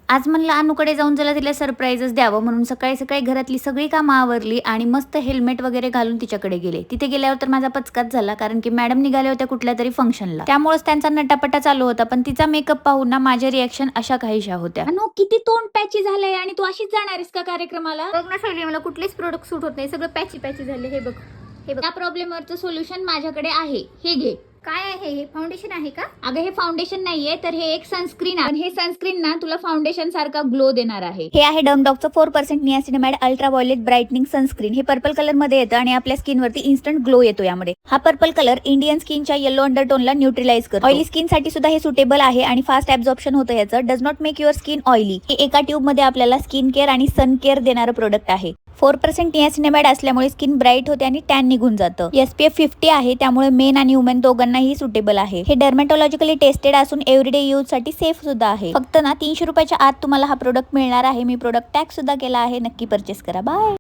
आज म्हणलं अनुकडे जाऊन जरा तिला सरप्राईजच द्यावं म्हणून सकाळी सकाळी घरातली सगळी कामं आवरली आणि मस्त हेल्मेट वगैरे घालून तिच्याकडे गेले. तिथे गेल्यावर तर माझा पचकाच झाला, कारण की मॅडम निघाल्या होत्या कुठल्या तरी फंक्शनला, त्यामुळेच त्यांचा नटापटा चालू होता. पण तिचा मेकअप पाहून ना माझ्या रिॲक्शन अशा काहीशा होत्या. अनु किती तोंड पॅची झालंय आणि तू अशीच जाणार आहेस का कार्यक्रमाला? बघ ना शैली, मला कुठलेच प्रोडक्ट सूट होत नाही, सगळं पॅची पॅची झाले. हे बघ, हे बघ, या प्रॉब्लेमवरचं सोल्युशन माझ्याकडे आहे. हे घे. काय आहे हे? फाउंडेशन आहे का? अगं हे फाउंडेशन नाहीये, तर हे एक सनस्क्रीन आहे. पण हे सनस्क्रीन ना तुला फाउंडेशन सारखा ग्लो देणार आहे. हे आहे डमडॉकचं 4% niacinamide ultra violet brightening sunscreen. हे पर्पल कलर मध्ये येतं आणि आपल्या स्किनवरती इन्स्टंट ग्लो येतो यामध्ये. हा पर्पल कलर इंडियन स्किनच्या येलो अंडरटोनला न्यूट्रलाइज करतो. ऑइली स्किन साठी सुद्धा हे सुटेबल आहे आणि फास्ट ऍब्झॉर्प्शन होतं याचं. Does not make your skin oily. हे एका ट्यूब मध्ये आपल्याला स्किन केअर आणि सन केअर देणारं प्रोडक्ट आहे. 4% नियासिनामाइड असल्यामुळे स्किन ब्राईट होते आणि टॅन निघून जातं. SPF 50 आहे, त्यामुळे मेन आणि वुमेन दोघांनाही सुटेबल आहे. हे डर्मेटॉलॉजिकली टेस्टेड असून एव्हरीडे यूज साठी सेफ सुद्धा आहे. फक्त ना 300 रुपयाच्या आत तुम्हाला हा प्रोडक्ट मिळणार आहे. मी प्रोडक्ट टॅग सुद्धा केला आहे. नक्की परचेस करा. बाय.